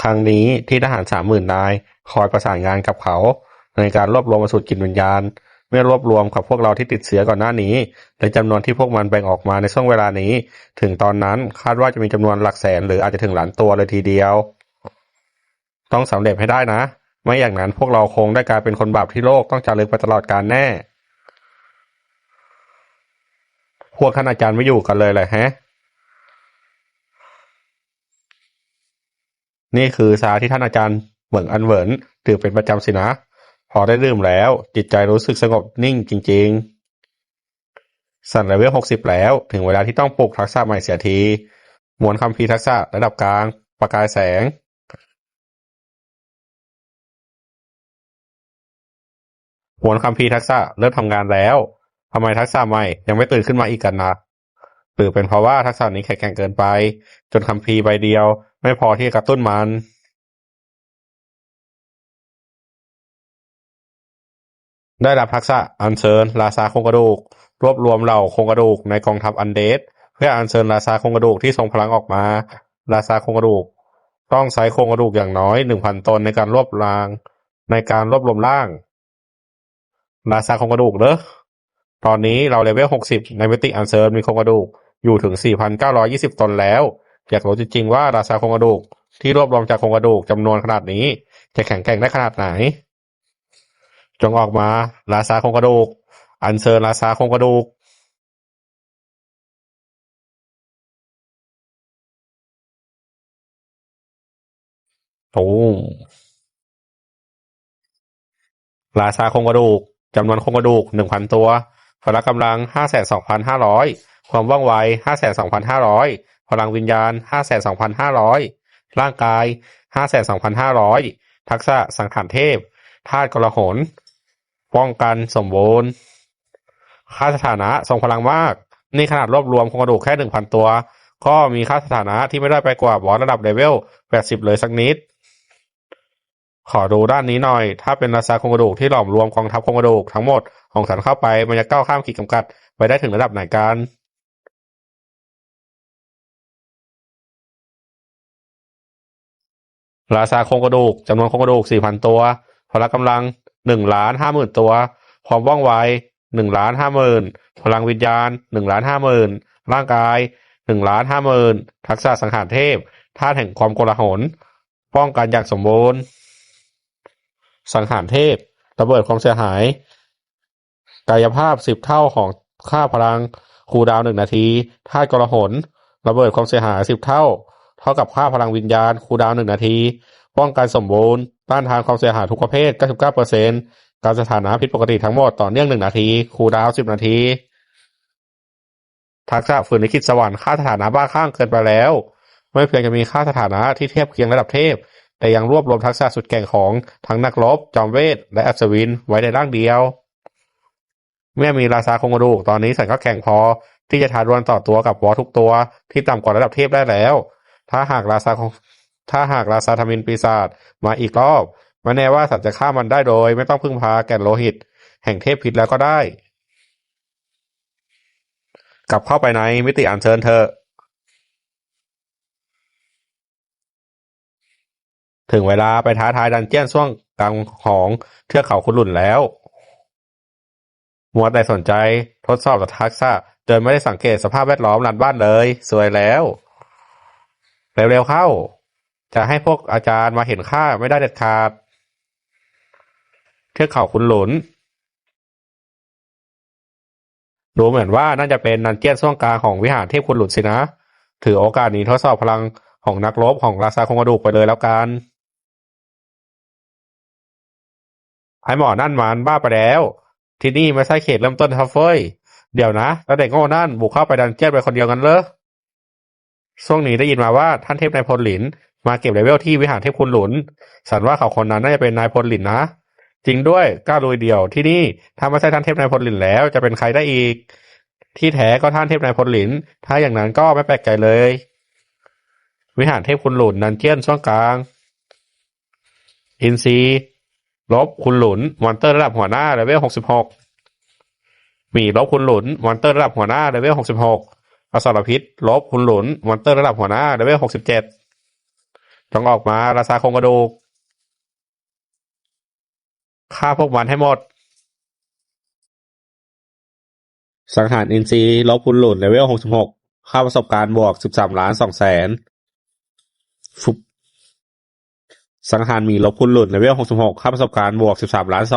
ครั้งนี้ที่ทหาร30,000 นายคอยประสานงานกับเขาในการรวบรวมอสูรจิตวิญญาณเมื่อรวบรวมกับพวกเราที่ติดเชื้อก่อนหน้านี้และจำนวนที่พวกมันแบ่งออกมาในช่วงเวลานี้ถึงตอนนั้นคาดว่าจะมีจำนวนหลักแสนหรืออาจจะถึงล้านตัวเลยทีเดียวต้องสำเร็จให้ได้นะไม่อย่างนั้นพวกเราคงได้กลายเป็นคนบาปที่โลกต้องจารึกไปตลอดกาลแน่พวกท่านอาจารย์ไม่อยู่กันเลยแหละฮะนี่คือชาที่ท่านอาจารย์เหวิงอันเหวินดื่มเป็นประจำสินะพอได้ดื่มแล้วจิตใจรู้สึกสงบนิ่งจริงๆสั่นเลเวล60แล้วถึงเวลาที่ต้องปลุกทักษะใหม่เสียทีมวลคัมภีร์ทักษะระดับกลางประกายแสงมวลคัมภีร์ทักษะเริ่มทำงานแล้วทำไมทักษะใหม่ยังไม่ตื่นขึ้นมาอีกกันนะหรือเป็นเพราะว่าทักษะนี้แข็งแกร่งเกินไปจนคัมภีร์ใบเดียวไม่พอที่จะกระตุ้นมันได้รับทักษะอัญเชิญราชาโครงกระดูกรวบรวมเหล่าโครงกระดูกในกองทัพอันเดดเพื่ออัญเชิญราชาโครงกระดูกที่ทรงพลังออกมาราชาโครงกระดูกต้องใช้โครงกระดูกอย่างน้อย 1,000 ตนในการรวบรวมร่างราชาโครงกระดูกเนอะตอนนี้เราเลเวล60ในมิติอัญเชิญมีโครงกระดูกอยู่ถึง 4,920 ตนแล้วอยากรู้จริงๆว่าราชาโครงกระดูกที่รวบรวมจากโครงกระดูกจำนวนขนาดนี้จะแข็งแกร่งได้ขนาดไหนจงออกมาราชาโครงกระดูกอัญเชิญราชาโครงกระดูกตูมราชาโครงกระดูกจำนวนโครงกระดูก 1,000 ตัวพละกำลัง 52,500 ความว่องไว 52,500 พลังวิญญาณ 52,500 ร่างกาย 52,500 ทักษะสังหารเทพธาตุกลหนป้องกันสมบูรณ์ค่าสถานะทรงพลังมากนี่ขนาดรวบรวมโครงกระดูกแค่ 1,000 ตัวก็มีค่าสถานะที่ไม่ได้ไปกว่าบอสระดับเลเวล80เลยสักนิดขอดูด้านนี้หน่อยถ้าเป็นราชาโครงกระดูกที่หลอมรวมกองทัพโครงกระดูกทั้งหมดของฉันเข้าไปมันจะก้าวข้ามขีดจำกัดไปได้ถึงระดับไหนกันราชาโครงกระดูกจำนวนโครงกระดูก 4,000 ตัวพละกำลัง 1,50,000 ตัวความว่องไว 1,50,000 พลังวิญญาณ 1,50,000 ร่างกาย 1,50,000 ทักษะสังหารเทพธาตุแห่งความโกลาหลป้องกันอย่างสมบูรณ์สังหารเทพระเบิดความเสียหายกายภาพ10เท่าของค่าพลังคูลดาวน์1นาทีธาตุกลาหลระเบิดความเสียหาย10เท่ากับค่าพลังวิญญาณคูลดาวน์1นาทีป้องกันสมบูรณ์ต้านทานความเสียหายทุกประเภท 99% การสถานะผิดปกติทั้งหมดต่อเนื่อง1นาทีคูลดาวน์10นาทีทักษะฝืนลิขิตสวรรค์ค่าสถานะบ้าคลั่งเกินไปแล้วไม่เพียงจะมีค่าสถานะที่เทียบเคียงระดับเทพแต่ยังรวบรวมทักษะสุดแกร่งของทั้งนักรบจอมเวทและอัศวินไว้ในร่างเดียวเมื่อมีราชาโครงกระดูกตอนนี้ฉันก็แข่งพอที่จะท้าดวลต่อตัวกับบอสทุกตัวที่ต่ำกว่าระดับเทพได้แล้วถ้าหากราชาของถ้าหากราชาทมิฬปีศาจมาอีกรอบไม่แน่ว่าฉันจะฆ่ามันได้โดยไม่ต้องพึ่งพาแก่นโลหิตแห่งเทพพิษแล้วก็ได้กลับเข้าไปในมิติอัญเชิญเถอะถึงเวลาไปท้าทายดันเจี้ยนช่วงกลางของเทือกเขาคุรุ่นแล้วมัวแต่สนใจทดสอบทักษะจนไม่ได้สังเกตสภาพแวดล้อมลานบ้านเลยสวยแล้วเร็วๆเข้าจะให้พวกอาจารย์มาเห็นข้าไม่ได้เด็ดขาดเทือกเขาคุนหลุนดูเหมือนว่าน่าจะเป็นดันเจี้ยนช่วงกลางของวิหารเทพคุนหลุนสินะถือโอกาสนี้ทดสอบพลังของนักรบของราชาโครงกระดูกไปเลยแล้วกันไอ้หมอนั่นมันบ้าไปแล้วที่นี่ไม่ใช่เขตเริ่มต้นทัฟเฟยเดี๋ยวนะแล้วเด็กโง่นั่นบุกเข้าไปดันเจี้ยนไปคนเดียวกันเหรอช่วงนี้ได้ยินมาว่าท่านเทพนายพลหลินมาเก็บเลเวลที่วิหารเทพคุณหลุนสันว่าเขาคนนั้นน่าจะเป็นนายพลหลินนะจริงด้วยกล้าลุยเดี่ยวที่นี่ถ้าไม่ใช่ท่านเทพนายพลหลินแล้วจะเป็นใครได้อีกที่แท้ก็ท่านเทพนายพลหลินถ้าอย่างนั้นก็ไม่แปลกใจเลยวิหารเทพคุณหลุนดันเจี้ยนช่วงกลางอินซีลบคุณหลุนมอนเตอร์ระดับหัวหน้าเลเวล66มีลบคุณหลุนมอนเตอร์ระดับหัวหน้าเลเวล66อสรพิษลบคุณหลุนมอนเตอร์ระดับหัวหน้าเลเวล67 ต้องออกมาราชาโครงกระดูกฆ่าพวกมันให้หมดสังหารอินทรีย์ลบคุณหลุนเลเวล66ค่าประสบการณ์บวก13,200,000ฟุบสังหารหมีลบคุณหลุนเลเวล66ค่าประสบการณ์บวก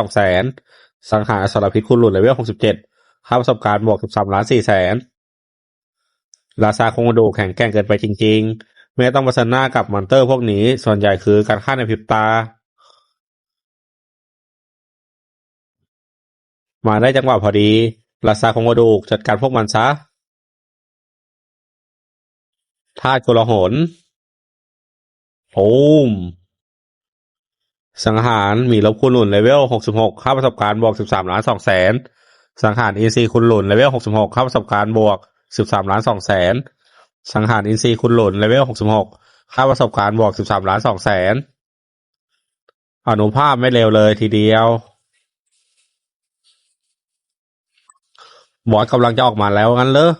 13,200,000สังหารอสรพิษคุณหลุนเลเวล67ค่าประสบการณ์บวก13,400,000ราชาโครงกระดูกแข็งแกร่งเกินไปจริงๆไม่ต้องประชันหน้ากับมอนเตอร์พวกนี้ส่วนใหญ่คือการฆ่าในพริบตามาได้จังหวะพอดีราชาโครงกระดูกจัดการพวกมันซะธาตุโกลาหลโอ้มสังหารหมีลบคุณหลุนเลเวล66ค่าประสบการณ์บวก13,200,000สังหารอินทรีย์คุณหลุนเลเวล66ค่าประสบการณ์บวก13,200,000สังหารอินทรีย์คุณหลุนเลเวล66ค่าประสบการณ์บวก13,200,000อนุภาพไม่เร็วเลยทีเดียวบอสกำลังจะออกมาแล้วงั้นเลย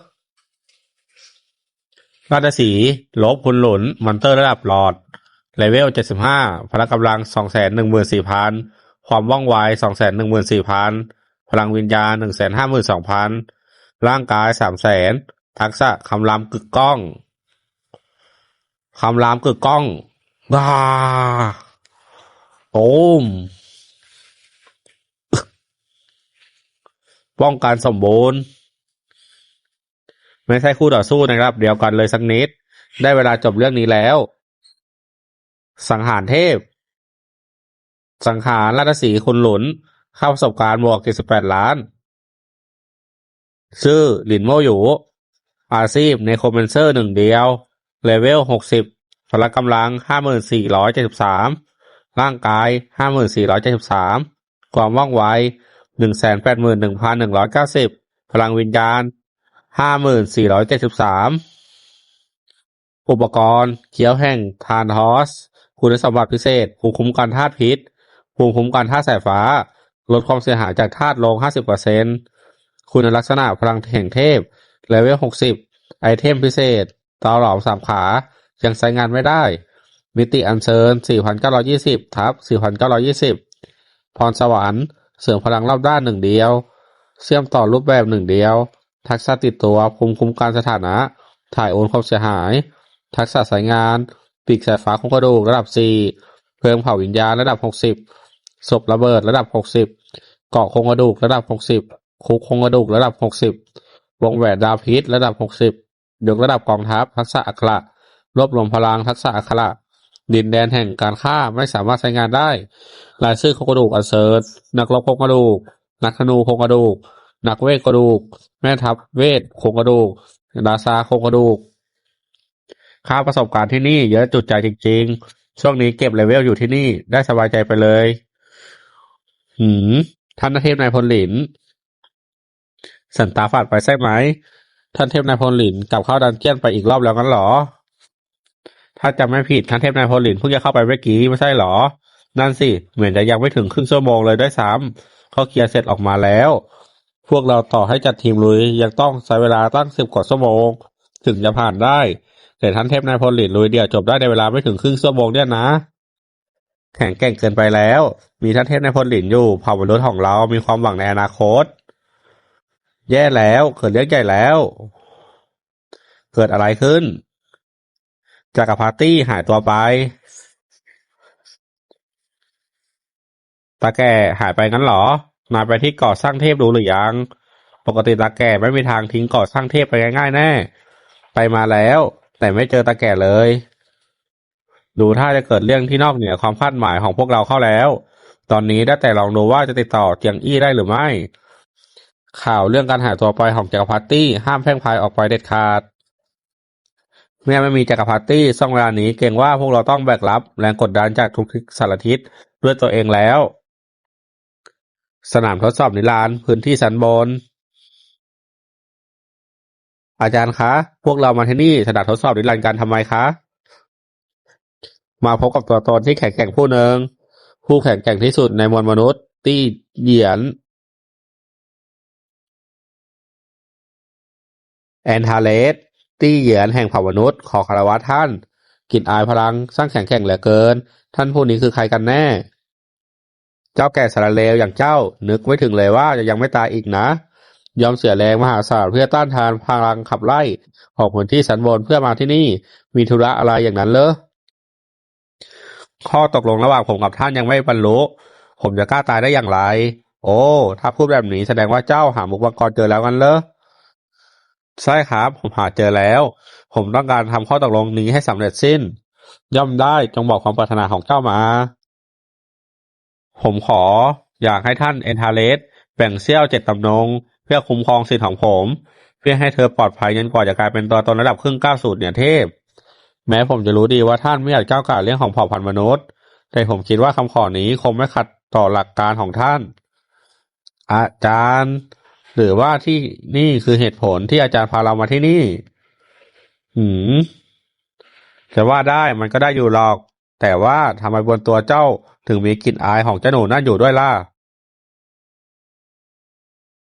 ราชสีห์ลบคุณหลุนมอนเตอร์ระดับหลอดเลเวล75พละกำลัง214,000ความว่องไว214,000พลังวิญญาณ152,000ร่างกาย300,000ทักษะคำรามกึกก้องคำรามกึกก้องว้าโอมป้องกันสมบูรณ์ไม่ใช่คู่ต่อสู้นะครับเดียวกันเลยสักนิดได้เวลาจบเรื่องนี้แล้วสังหารเทพสังหารราชสีห์คุณหลุนเข้าประสบการณ์บวก78ล้านชื่อหลินโมหยูอาชีพเนโครแมนเซอร์หนึ่งเดียวเลเวล60พละกำลัง5473ร่างกาย5473ความว่องไว181,190พลังวิญญาณ5473อุปกรณ์เคี้ยวแห่งทานทอสคุณสมบัติพิเศษภูมิคุ้มกันธาตุพิษภูมิคุ้มกันธาตุสายฟ้าลดความเสียหายจากธาตุลง 50%คุณลักษณะพลังแห่งเทพเลเวล60ไอเทมพิเศษเตาหลอม3ขายังใช้งานไม่ได้มิติอัญเชิญ4,920ทับ4,920พรสวรรค์เสริมพลังรอบด้านหนึ่งเดียวเชื่อมต่อรูปแบบหนึ่งเดียวทักษะติดตัวภูมิคุ้มกันสถานะถ่ายโอนความเสียหายทักษะสายงานปีกสายฟ้าโครงกระดูกระดับ4เพลิงเผาวิญญาณระดับ60ศพระเบิดระดับ60เกาะโครงกระดูกระดับ60คุกโครงกระดูกระดับ60วงแหวนดาวพิษระดับ60ยกระดับกองทัพทักษะอัคระรวบรวมพลังทักษะอัคระดินแดนแห่งการฆ่าไม่สามารถใช้งานได้รายชื่อโครงกระดูกอันเชิญนักรบโครงกระดูกนักธนูโครงกระดูกนักเวทกระดูกแม่ทัพเวทโครงกระดูกราชาโครงกระดูกค่าประสบการณ์ที่นี่เยอะจุดใจจริงๆช่วงนี้เก็บเลเวลอยู่ที่นี่ได้สบายใจไปเลยท่านเทพนายพลหลินสันตาฝาดไปใช่ไหมท่านเทพนายพลหลินกลับเข้าดันเจียนไปอีกรอบแล้วงั้นเหรอถ้าจำไม่ผิดท่านเทพนายพลหลินเพิ่งจะเข้าไปเมื่อกี้ไม่ใช่เหรอนั่นสิเหมือนจะยังไม่ถึงครึ่งชั่วโมงเลยด้วยซ้ำเขาเคลียร์เสร็จออกมาแล้วพวกเราต่อให้จัดทีมลุยยังต้องใช้เวลาตั้ง10 กว่าชั่วโมงถึงจะผ่านได้แต่ท่านเทพนายพลหลินลุยเดียวจบได้ในเวลาไม่ถึงครึ่งชั่วโมงเนี่ยนะแข็งแกร่งเกินไปแล้วมีท่านเทพนายพลหลินอยู่เผ่ามนุษย์ของเรามีความหวังในอนาคตแย่แล้วเกิดเรื่องใหญ่แล้วเกิดอะไรขึ้นจักรพรรดิหายตัวไปตาแก่หายไปงั้นเหรอนายไปที่เกาะสร้างเทพดูหรือยังปกติตาแก่ไม่มีทางทิ้งเกาะสร้างเทพไปง่ายๆแน่ไปมาแล้วแต่ไม่เจอตาแก่เลยดูถ้าจะเกิดเรื่องที่นอกเหนือความคาดหมายของพวกเราเข้าแล้วตอนนี้ได้แต่ลองดูว่าจะติดต่อเจียงอี้ได้หรือไม่ข่าวเรื่องการหายตัวไปของจักรพรรดิห้ามแพร่งพรายออกไปเด็ดขาดเมื่อไม่มีจักรพรรดิช่วงเวลานี้เกรงว่าพวกเราต้องแบกรับแรงกดดันจากทุกสารทิศด้วยตัวเองแล้วสนามทดสอบนิลานพื้นที่ชั้นบนอาจารย์คะพวกเรามาที่นี่สนามทดสอบนิรันดร์กันทำไมคะมาพบกับตัวตนที่แข็งแกร่งผู้หนึ่งผู้แข็งแกร่งที่สุดในมวลมนุษย์ตี้เหยียนแอนทาเลสตี้เหยียนแห่งเผ่ามนุษย์ขอคารวะท่าน กลิ่นอายพลังสร้างแข็งเหลือเกิน ท่านผู้นี้คือใครกันแน่ เจ้าแก่สารเลวอย่างเจ้า นึกไว้ถึงเลยว่าจะยังไม่ตายอีกนะ ยอมเสียแรงมหาศาลเพื่อต้านทานพลังขับไล่ของพื้นที่สันบนเพื่อมาที่นี่ มีธุระอะไรอย่างนั้นเหรอ ข้อตกลงระหว่างผมกับท่านยังไม่บรรลุ ผมจะกล้าตายได้อย่างไร โอ้ ถ้าพูดแบบนี้แสดงว่าเจ้าหามุกมังกรเจอแล้วกันเหรอ ใช่ครับ ผมหาเจอแล้ว ผมต้องการทำข้อตกลงนี้ให้สำเร็จสิ้น ย่อมได้จงบอกความปรารถนาของเจ้ามา ผมขออยากให้ท่านเอนทาเลสแบ่งเสี้ยว7 ตำแหน่งเพื่อคุ้มครองสิทธิ์ของผม เพื่อให้เธอปลอดภัยจนกว่าจะกลายเป็นตัวตนระดับครึ่งก้าวสู่เหนือเทพ แม้ผมจะรู้ดีว่าท่านไม่อยากก้าวก่ายเรื่องของเผ่าพันธุ์มนุษย์ แต่ผมคิดว่าคำขอนี้คงไม่ขัดต่อหลักการของท่าน อาจารย์ หรือว่าที่นี่คือเหตุผลที่อาจารย์พาเรามาที่นี่ หืม จะว่าได้มันก็ได้อยู่หรอก แต่ว่าทำไมบนตัวเจ้าถึงมีกลิ่นอายของเจ้าหนูนั่นอยู่ด้วยล่ะ